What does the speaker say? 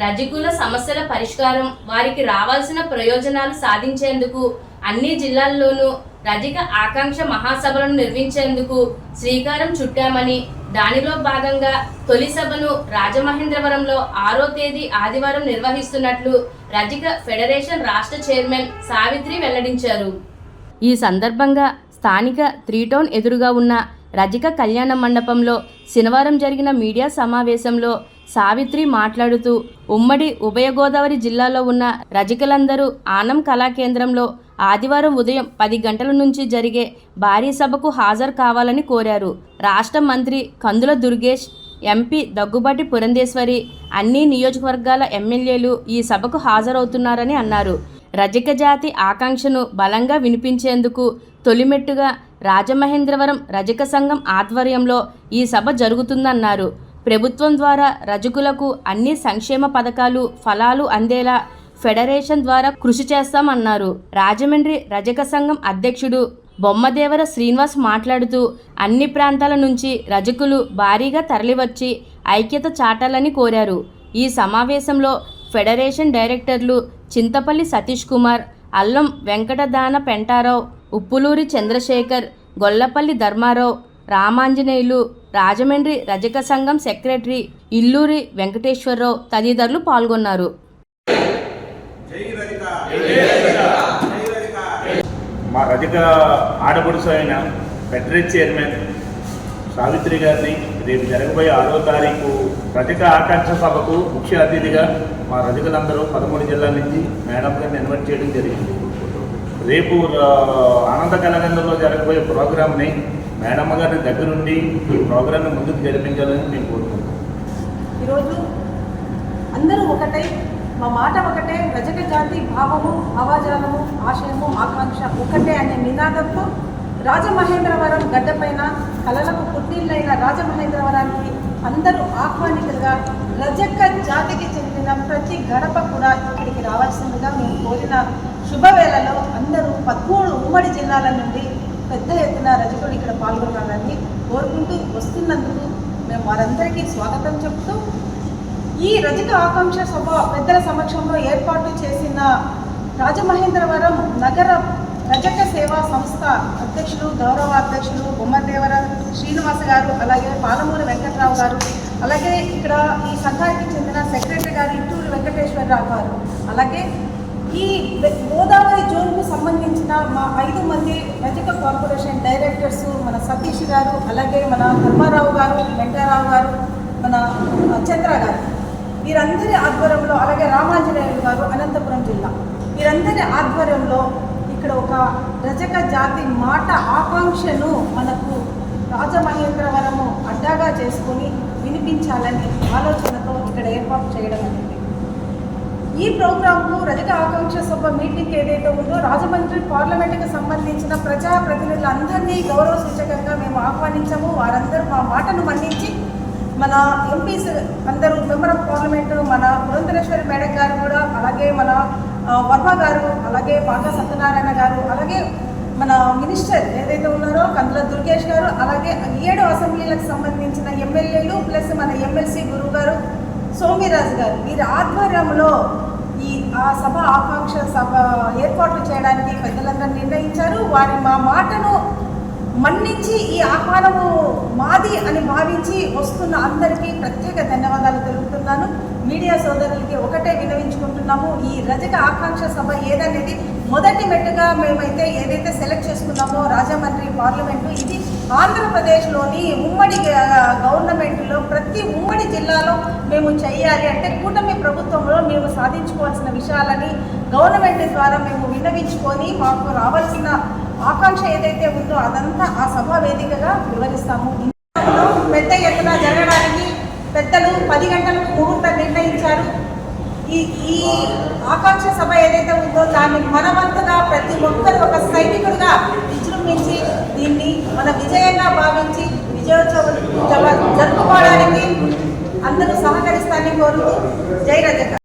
రజకుల సమస్యల పరిష్కారం, వారికి రావాల్సిన ప్రయోజనాలు సాధించేందుకు అన్ని జిల్లాల్లోనూ రజక ఆకాంక్ష మహాసభలను నిర్వహించేందుకు శ్రీకారం చుట్టామని, దానిలో భాగంగా తొలి సభను రాజమహేంద్రవరంలో 6వ తేదీ ఆదివారం నిర్వహిస్తున్నట్లు రజక ఫెడరేషన్ రాష్ట్ర చైర్మన్ సావిత్రి వెల్లడించారు. ఈ సందర్భంగా స్థానిక 3 టౌన్ ఎదురుగా ఉన్న రజక కళ్యాణ మండపంలో శనివారం జరిగిన మీడియా సమావేశంలో సావిత్రి మాట్లాడుతూ, ఉమ్మడి ఉభయ గోదావరి జిల్లాలో ఉన్న రజకులందరూ ఆనం కళాకేంద్రంలో ఆదివారం ఉదయం 10 గంటల నుంచి జరిగే భారీ సభకు హాజరు కావాలని కోరారు. రాష్ట్ర మంత్రి కందుల దుర్గేష్, ఎంపీ దగ్గుబాటి పురంధేశ్వరి, అన్ని నియోజకవర్గాల ఎమ్మెల్యేలు ఈ సభకు హాజరవుతున్నారని అన్నారు. రజక జాతి ఆకాంక్షను బలంగా వినిపించేందుకు తొలిమెట్టుగా రాజమహేంద్రవరం రజక సంఘం ఆధ్వర్యంలో ఈ సభ జరుగుతుందన్నారు. ప్రభుత్వం ద్వారా రజకులకు అన్ని సంక్షేమ పథకాలు ఫలాలు అందేలా ఫెడరేషన్ ద్వారా కృషి చేస్తామన్నారు. రాజమండ్రి రజక సంఘం అధ్యక్షుడు బొమ్మదేవర శ్రీనివాస్ మాట్లాడుతూ, అన్ని ప్రాంతాల నుంచి రజకులు భారీగా తరలివచ్చి ఐక్యత చాటాలని కోరారు. ఈ సమావేశంలో ఫెడరేషన్ డైరెక్టర్లు చింతపల్లి సతీష్ కుమార్, అల్లం వెంకటదాన పెంటారావు, ఉప్పులూరి చంద్రశేఖర్, గొల్లపల్లి ధర్మారావు, రామాంజనేయులు, రాజమండ్రి రజక సంఘం సెక్రటరీ ఇల్లూరి వెంకటేశ్వరరావు తదితరులు పాల్గొన్నారు. మా రజక ఆడపడుచు అయిన ఫెడరేషన్ చైర్మన్ సావిత్రి గారిని రేపు జరగబోయే 6వ తారీఖు రజక ఆకాంక్ష సభకు ముఖ్య అతిథిగా మా రజకులందరూ 13 జిల్లాల నుంచి మేడం గారిని ఇన్వైట్ చేయడం జరిగింది. రేపు ఆనంద కళాకేంద్రంలో జరగబోయే ప్రోగ్రామ్ని మేడమ్మ గారి దగ్గరుండి ఈ ప్రోగ్రామ్ని ముందుకు జరిపించాలని నేను కోరుకుంటున్నాను. ఈరోజు అందరూ ఒకటై, మా మాట ఒకటే, రజక జాతి భావము, భావాజాలము, ఆశయము, ఆకాంక్ష ఒకటే అనే నినాదంతో రాజమహేంద్రవరం గడ్డపైన కళలకు పుట్టిల్లైన రాజమహేంద్రవరానికి అందరూ ఆహ్వానితులుగా రజక జాతికి చెందిన ప్రతి గడప కూడా ఇక్కడికి రావాల్సిందిగా మేము కోరిన శుభవేళలో అందరూ 13 ఉమ్మడి జిల్లాల నుండి పెద్ద ఎత్తున రజకులు ఇక్కడ పాల్గొనాలని కోరుకుంటూ వస్తున్నందుకు మేము వారందరికీ స్వాగతం చెప్తూ, ఈ రజక ఆకాంక్ష సభ పెద్దల సమక్షంలో ఏర్పాటు చేసిన రాజమహేంద్రవరం నగర రజక సేవా సంస్థ అధ్యక్షులు, గౌరవ అధ్యక్షులు బొమ్మదేవర శ్రీనివాస గారు, అలాగే పాలమూరి వెంకట్రావు గారు, అలాగే ఇక్కడ ఈ సంఘానికి చెందిన సెక్రటరీ గారు ఇట్టూరి వెంకటేశ్వరరావు గారు, అలాగే ఈ గోదావరి జోన్కు సంబంధించిన మా 5 మంది రజక కార్పొరేషన్ డైరెక్టర్స్, మన సతీష్ గారు, అలాగే మన ధర్మారావు గారు, వెంకటరావు గారు, మన చంద్ర గారు, వీరందరి ఆధ్వర్యంలో, అలాగే రామాంజనేయులు గారు అనంతపురం జిల్లా, వీరందరి ఆధ్వర్యంలో ఇక్కడ ఒక రజక జాతి మాట ఆకాంక్షను మనకు రాజమహేంద్రవరము అడ్డాగా చేసుకొని వినిపించాలని ఆలోచనతో ఇక్కడ ఏర్పాటు చేయడం అనేది. ఈ ప్రోగ్రాంకు రజక ఆకాంక్ష సభ మీటింగ్ ఏదైతే ఉందో రాజమండ్రి పార్లమెంటుకు సంబంధించిన ప్రజాప్రతినిధులందరినీ గౌరవ సూచకంగా మేము ఆహ్వానించాము. వారందరూ మా మాటను మన్నించి మన ఎంపీస్ అందరూ, మెంబర్ ఆఫ్ పార్లమెంటు మన పురంధరేశ్వరి మేడం గారు కూడా, అలాగే మన వర్మ గారు, అలాగే బాగా సత్యనారాయణ గారు, అలాగే మన మినిస్టర్ ఏదైతే ఉన్నారో కందుల దుర్గేష్ గారు, అలాగే 7 అసెంబ్లీలకు సంబంధించిన ఎమ్మెల్యేలు ప్లస్ మన ఎమ్మెల్సీ గురువు గారు సోమిరాజు గారు, వీరి ఆధ్వర్యంలో ఈ సభ ఆకాంక్ష సభ ఏర్పాట్లు చేయడానికి పెద్దలందరూ నిర్ణయించారు. వారి మా మాటను మన్నించి ఈ ఆహ్వానము మాది అని భావించి వస్తున్న అందరికీ ప్రత్యేక ధన్యవాదాలు తెలుపుతున్నాను. మీడియా సోదరులకి ఒకటే వినవించుకుంటున్నాము, ఈ రజక ఆకాంక్ష సభ ఏదనేది మొదటి మెట్టుగా మేమైతే ఏదైతే సెలెక్ట్ చేసుకున్నామో రాజమండ్రి పార్లమెంటు, ఇది ఆంధ్రప్రదేశ్లోని ఉమ్మడి గవర్నమెంట్లో ప్రతి ఉమ్మడి జిల్లాలో మేము చేయాలి అంటే కూటమి ప్రభుత్వంలో మేము సాధించుకోవాల్సిన విషయాలని గవర్నమెంట్ ద్వారా మేము విన్నవించుకొని మాకు రావాల్సిన ఆకాంక్ష ఏదైతే ఉందో అదంతా ఆ సభా వేదికగా వివరిస్తాము. పెద్ద ఎత్తున జరగడానికి పెద్దలు 10 గంటలకు ముహూర్తం నిర్ణయించారు. ఈ ఆకాంక్ష సభ ఏదైతే ఉందో దాన్ని మనవంతుగా ప్రతి ఒక్కరు ఒక సైనికుడుగా విజృంభించి దీన్ని మన విజయంగా భావించి విజయోత్సవం జరుపుకోవడానికి అందరూ సహకరిస్తారని కోరుతూ జై రజక.